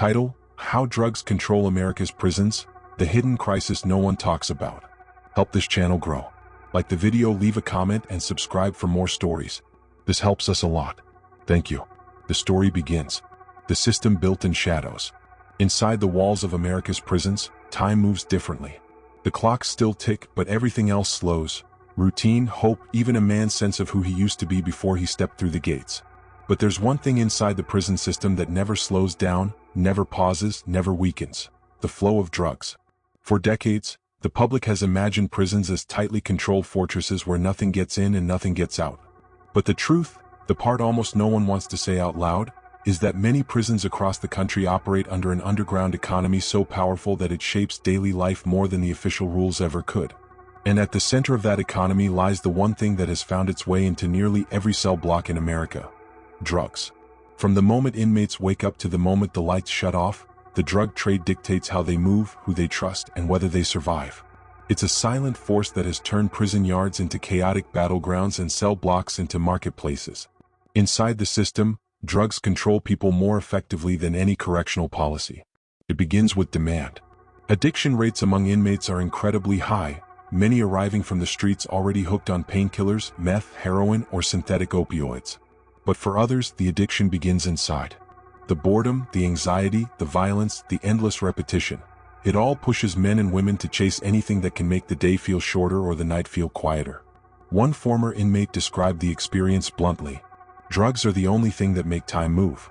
Title: How Drugs Control America's Prisons, the Hidden Crisis No One Talks About. Help this channel grow. Like the video, leave a comment, and subscribe for more stories. This helps us a lot. Thank you. The story begins. The system built in shadows. Inside the walls of America's prisons, time moves differently. The clocks still tick, but everything else slows. Routine, hope, even a man's sense of who he used to be before he stepped through the gates. But there's one thing inside the prison system that never slows down, never pauses, never weakens: the flow of drugs. For decades, the public has imagined prisons as tightly controlled fortresses where nothing gets in and nothing gets out. But the truth, the part almost no one wants to say out loud, is that many prisons across the country operate under an underground economy so powerful that it shapes daily life more than the official rules ever could. And at the center of that economy lies the one thing that has found its way into nearly every cell block in America: drugs. From the moment inmates wake up to the moment the lights shut off, the drug trade dictates how they move, who they trust, and whether they survive. It's a silent force that has turned prison yards into chaotic battlegrounds and cell blocks into marketplaces. Inside the system, drugs control people more effectively than any correctional policy. It begins with demand. Addiction rates among inmates are incredibly high, many arriving from the streets already hooked on painkillers, meth, heroin, or synthetic opioids. But for others, the addiction begins inside. The boredom, the anxiety, the violence, the endless repetition. It all pushes men and women to chase anything that can make the day feel shorter or the night feel quieter. One former inmate described the experience bluntly: drugs are the only thing that make time move.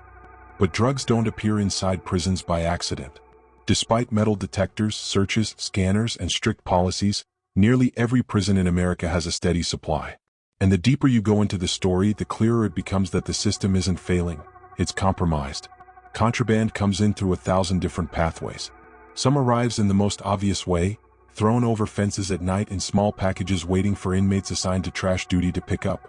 But drugs don't appear inside prisons by accident. Despite metal detectors, searches, scanners, and strict policies, nearly every prison in America has a steady supply. And the deeper you go into the story, the clearer it becomes that the system isn't failing, it's compromised. Contraband comes in through 1,000 different pathways. Some arrives in the most obvious way, thrown over fences at night in small packages waiting for inmates assigned to trash duty to pick up.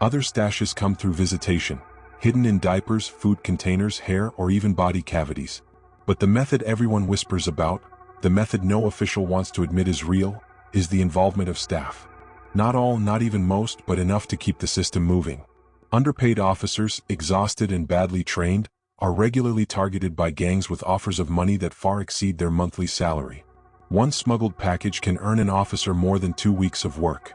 Other stashes come through visitation, hidden in diapers, food containers, hair, or even body cavities. But the method everyone whispers about, the method no official wants to admit is real, is the involvement of staff. Not all, not even most, but enough to keep the system moving. Underpaid officers, exhausted and badly trained, are regularly targeted by gangs with offers of money that far exceed their monthly salary. One smuggled package can earn an officer more than 2 weeks of work.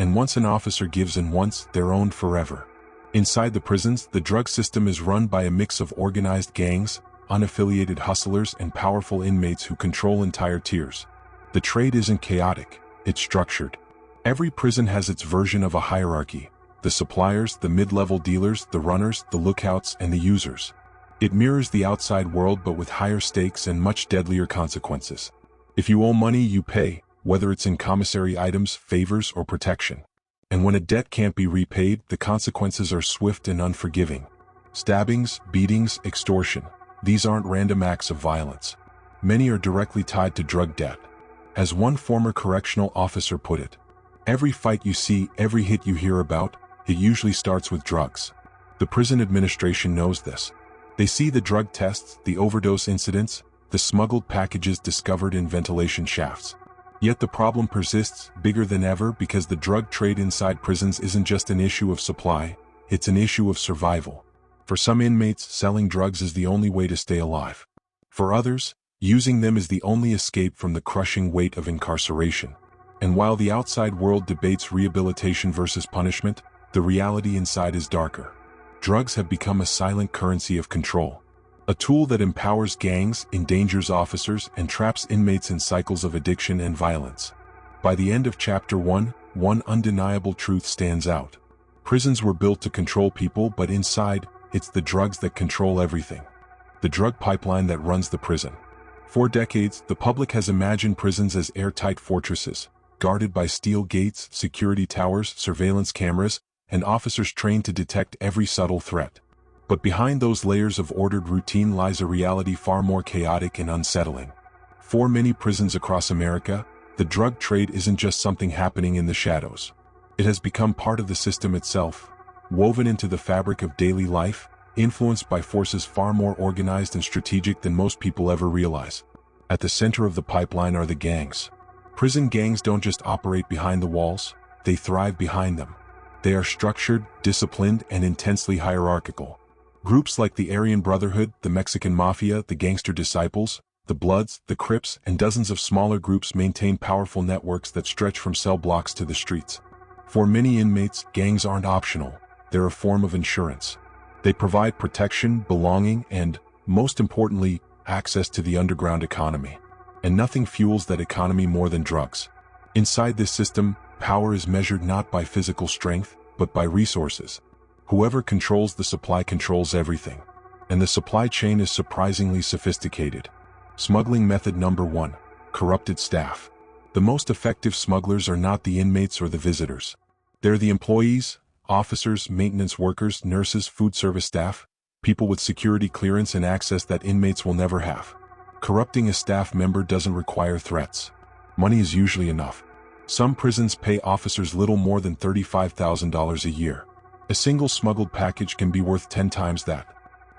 And once an officer gives in once, they're owned forever. Inside the prisons, the drug system is run by a mix of organized gangs, unaffiliated hustlers, and powerful inmates who control entire tiers. The trade isn't chaotic, it's structured. Every prison has its version of a hierarchy: the suppliers, the mid-level dealers, the runners, the lookouts, and the users. It mirrors the outside world but with higher stakes and much deadlier consequences. If you owe money, you pay, whether it's in commissary items, favors, or protection. And when a debt can't be repaid, the consequences are swift and unforgiving. Stabbings, beatings, extortion. These aren't random acts of violence. Many are directly tied to drug debt. As one former correctional officer put it, "Every fight you see, every hit you hear about, it usually starts with drugs." The prison administration knows this. They see the drug tests, the overdose incidents, the smuggled packages discovered in ventilation shafts. Yet the problem persists, bigger than ever, because the drug trade inside prisons isn't just an issue of supply, it's an issue of survival. For some inmates, selling drugs is the only way to stay alive. For others, using them is the only escape from the crushing weight of incarceration. And while the outside world debates rehabilitation versus punishment, the reality inside is darker. Drugs have become a silent currency of control. A tool that empowers gangs, endangers officers, and traps inmates in cycles of addiction and violence. By the end of Chapter 1, one undeniable truth stands out. Prisons were built to control people, but inside, it's the drugs that control everything. The drug pipeline that runs the prison. For decades, the public has imagined prisons as airtight fortresses, guarded by steel gates, security towers, surveillance cameras, and officers trained to detect every subtle threat. But behind those layers of ordered routine lies a reality far more chaotic and unsettling. For many prisons across America, the drug trade isn't just something happening in the shadows. It has become part of the system itself, woven into the fabric of daily life, influenced by forces far more organized and strategic than most people ever realize. At the center of the pipeline are the gangs. Prison gangs don't just operate behind the walls, they thrive behind them. They are structured, disciplined, and intensely hierarchical. Groups like the Aryan Brotherhood, the Mexican Mafia, the Gangster Disciples, the Bloods, the Crips, and dozens of smaller groups maintain powerful networks that stretch from cell blocks to the streets. For many inmates, gangs aren't optional. They're a form of insurance. They provide protection, belonging, and, most importantly, access to the underground economy. And nothing fuels that economy more than drugs. Inside this system, power is measured not by physical strength, but by resources. Whoever controls the supply controls everything. And the supply chain is surprisingly sophisticated. Smuggling method number 1. Corrupted staff. The most effective smugglers are not the inmates or the visitors. They're the employees, officers, maintenance workers, nurses, food service staff, people with security clearance and access that inmates will never have. Corrupting a staff member doesn't require threats. Money is usually enough. Some prisons pay officers little more than $35,000 a year. A single smuggled package can be worth 10 times that.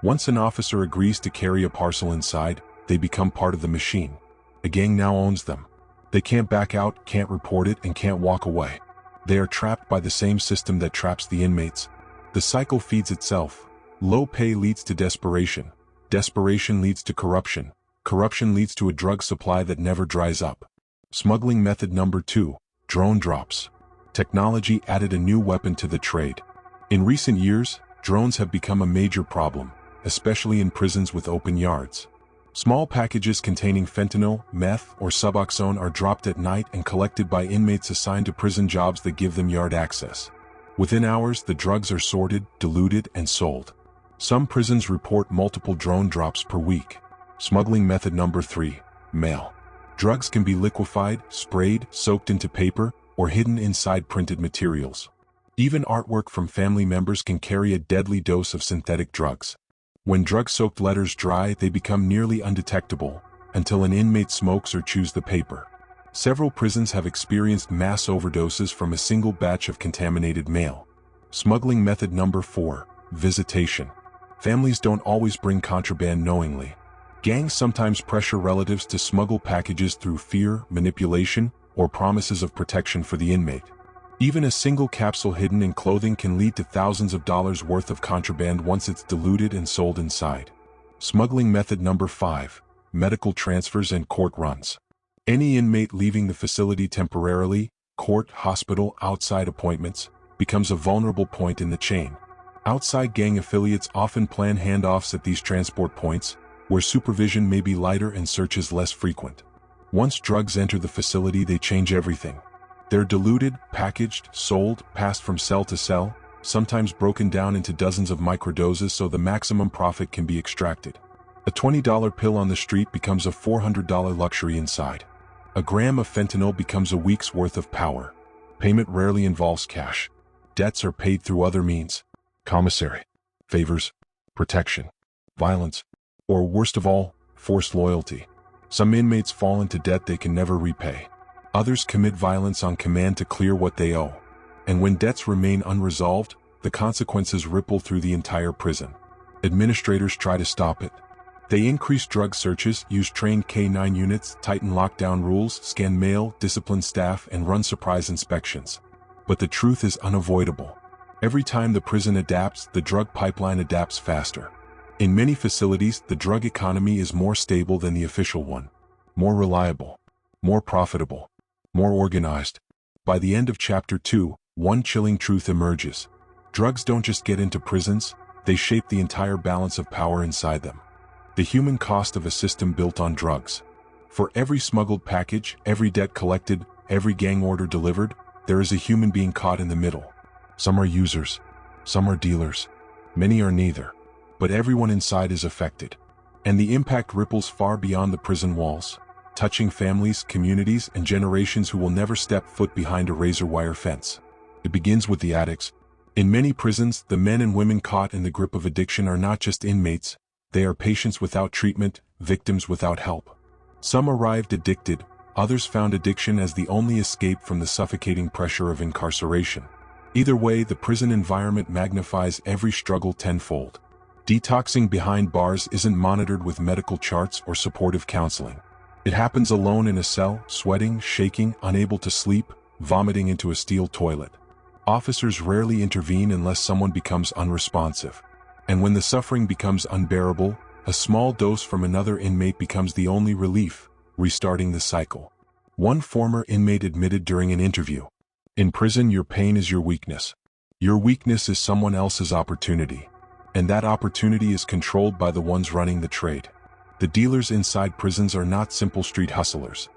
Once an officer agrees to carry a parcel inside, they become part of the machine. A gang now owns them. They can't back out, can't report it, and can't walk away. They are trapped by the same system that traps the inmates. The cycle feeds itself. Low pay leads to desperation. Desperation leads to corruption. Corruption leads to a drug supply that never dries up. Smuggling method number 2. Drone drops. Technology added a new weapon to the trade. In recent years, drones have become a major problem, especially in prisons with open yards. Small packages containing fentanyl, meth, or Suboxone are dropped at night and collected by inmates assigned to prison jobs that give them yard access. Within hours, the drugs are sorted, diluted, and sold. Some prisons report multiple drone drops per week. Smuggling method number 3. Mail. Drugs can be liquefied, sprayed, soaked into paper, or hidden inside printed materials. Even artwork from family members can carry a deadly dose of synthetic drugs. When drug-soaked letters dry, they become nearly undetectable, until an inmate smokes or chews the paper. Several prisons have experienced mass overdoses from a single batch of contaminated mail. Smuggling method number 4. Visitation. Families don't always bring contraband knowingly. Gangs sometimes pressure relatives to smuggle packages through fear, manipulation, or promises of protection for the inmate. Even a single capsule hidden in clothing can lead to thousands of dollars worth of contraband once it's diluted and sold inside. Smuggling method number 5. Medical transfers and court runs. Any inmate leaving the facility temporarily, court, hospital, outside appointments, becomes a vulnerable point in the chain. Outside gang affiliates often plan handoffs at these transport points, where supervision may be lighter and searches less frequent. Once drugs enter the facility, they change everything. They're diluted, packaged, sold, passed from cell to cell, sometimes broken down into dozens of microdoses so the maximum profit can be extracted. A $20 pill on the street becomes a $400 luxury inside. A gram of fentanyl becomes a week's worth of power. Payment rarely involves cash. Debts are paid through other means: commissary, favors, protection, violence, or worst of all, forced loyalty. Some inmates fall into debt they can never repay. Others commit violence on command to clear what they owe. And when debts remain unresolved, the consequences ripple through the entire prison. Administrators try to stop it. They increase drug searches, use trained K-9 units, tighten lockdown rules, scan mail, discipline staff, and run surprise inspections. But the truth is unavoidable. Every time the prison adapts, the drug pipeline adapts faster. In many facilities, the drug economy is more stable than the official one. More reliable. More profitable. More organized. By the end of Chapter 2, one chilling truth emerges. Drugs don't just get into prisons, they shape the entire balance of power inside them. The human cost of a system built on drugs. For every smuggled package, every debt collected, every gang order delivered, there is a human being caught in the middle. Some are users. Some are dealers. Many are neither. But everyone inside is affected. And the impact ripples far beyond the prison walls, touching families, communities, and generations who will never step foot behind a razor wire fence. It begins with the addicts. In many prisons, the men and women caught in the grip of addiction are not just inmates, they are patients without treatment, victims without help. Some arrived addicted, others found addiction as the only escape from the suffocating pressure of incarceration. Either way, the prison environment magnifies every struggle tenfold. Detoxing behind bars isn't monitored with medical charts or supportive counseling. It happens alone in a cell, sweating, shaking, unable to sleep, vomiting into a steel toilet. Officers rarely intervene unless someone becomes unresponsive. And when the suffering becomes unbearable, a small dose from another inmate becomes the only relief, restarting the cycle. One former inmate admitted during an interview, "In prison, your pain is your weakness. Your weakness is someone else's opportunity. And that opportunity is controlled by the ones running the trade." The dealers inside prisons are not simple street hustlers.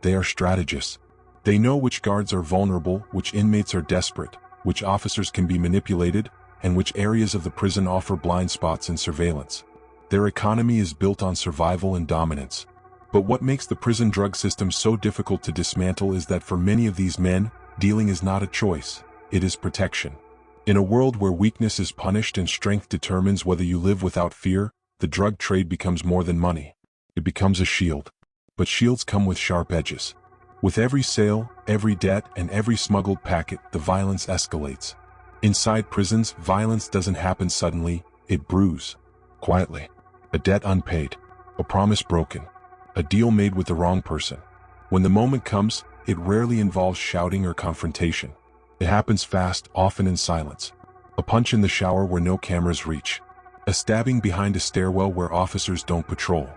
They are strategists. They know which guards are vulnerable, which inmates are desperate, which officers can be manipulated, and which areas of the prison offer blind spots in surveillance. Their economy is built on survival and dominance. But what makes the prison drug system so difficult to dismantle is that for many of these men, dealing is not a choice, it is protection. In a world where weakness is punished and strength determines whether you live without fear, the drug trade becomes more than money. It becomes a shield. But shields come with sharp edges. With every sale, every debt, and every smuggled packet, the violence escalates. Inside prisons, violence doesn't happen suddenly, it brews. Quietly. A debt unpaid. A promise broken. A deal made with the wrong person. When the moment comes, it rarely involves shouting or confrontation. It happens fast, often in silence. A punch in the shower where no cameras reach. A stabbing behind a stairwell where officers don't patrol.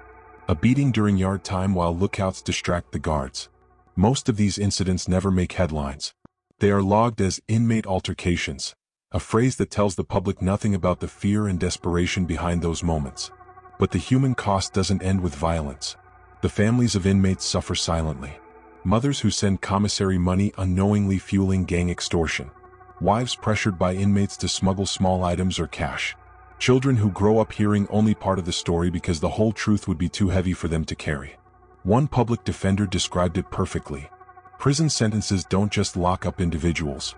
A beating during yard time while lookouts distract the guards. Most of these incidents never make headlines. They are logged as inmate altercations, a phrase that tells the public nothing about the fear and desperation behind those moments. But the human cost doesn't end with violence. The families of inmates suffer silently. Mothers who send commissary money unknowingly fueling gang extortion. Wives pressured by inmates to smuggle small items or cash. Children who grow up hearing only part of the story because the whole truth would be too heavy for them to carry. One public defender described it perfectly. Prison sentences don't just lock up individuals.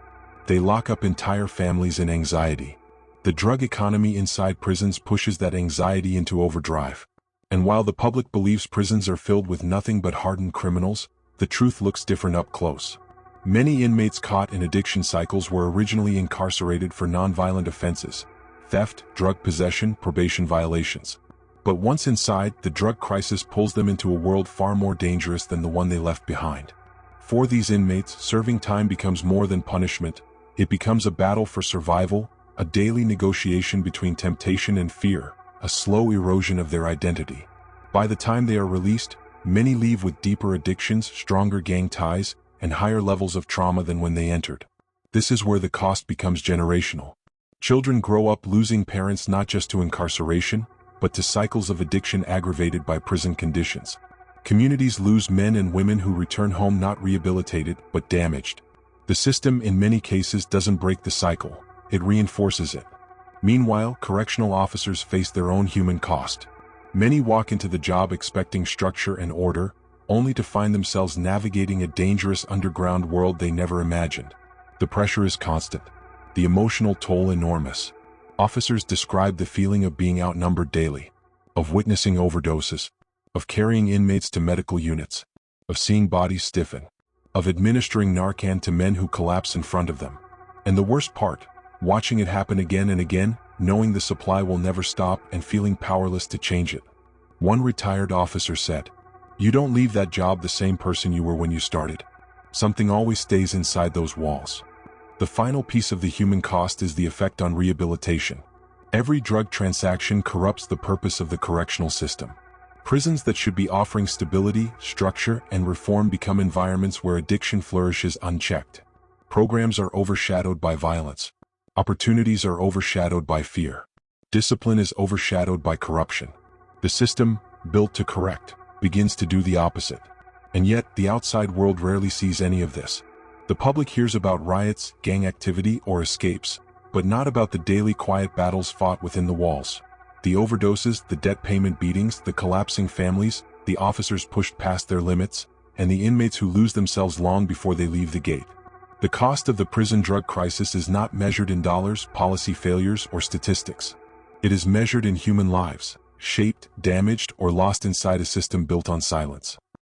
They lock up entire families in anxiety. The drug economy inside prisons pushes that anxiety into overdrive. And while the public believes prisons are filled with nothing but hardened criminals, the truth looks different up close. Many inmates caught in addiction cycles were originally incarcerated for nonviolent offenses: theft, drug possession, probation violations. But once inside, the drug crisis pulls them into a world far more dangerous than the one they left behind. For these inmates, serving time becomes more than punishment. It becomes a battle for survival, a daily negotiation between temptation and fear, a slow erosion of their identity. By the time they are released, many leave with deeper addictions, stronger gang ties, and higher levels of trauma than when they entered. This is where the cost becomes generational. Children grow up losing parents not just to incarceration, but to cycles of addiction aggravated by prison conditions. Communities lose men and women who return home not rehabilitated, but damaged. The system in many cases doesn't break the cycle, it reinforces it. Meanwhile, correctional officers face their own human cost. Many walk into the job expecting structure and order, only to find themselves navigating a dangerous underground world they never imagined. The pressure is constant. The emotional toll enormous. Officers describe the feeling of being outnumbered daily, of witnessing overdoses, of carrying inmates to medical units, of seeing bodies stiffen, of administering Narcan to men who collapse in front of them. And the worst part, watching it happen again and again, knowing the supply will never stop and feeling powerless to change it. One retired officer said, "You don't leave that job the same person you were when you started. Something always stays inside those walls." The final piece of the human cost is the effect on rehabilitation. Every drug transaction corrupts the purpose of the correctional system. Prisons that should be offering stability, structure, and reform become environments where addiction flourishes unchecked. Programs are overshadowed by violence. Opportunities are overshadowed by fear. Discipline is overshadowed by corruption. The system, built to correct, begins to do the opposite. And yet, the outside world rarely sees any of this. The public hears about riots, gang activity, or escapes, but not about the daily quiet battles fought within the walls. The overdoses, the debt payment beatings, the collapsing families, the officers pushed past their limits, and the inmates who lose themselves long before they leave the gate. The cost of the prison drug crisis is not measured in dollars, policy failures, or statistics. It is measured in human lives, shaped, damaged, or lost inside a system built on silence.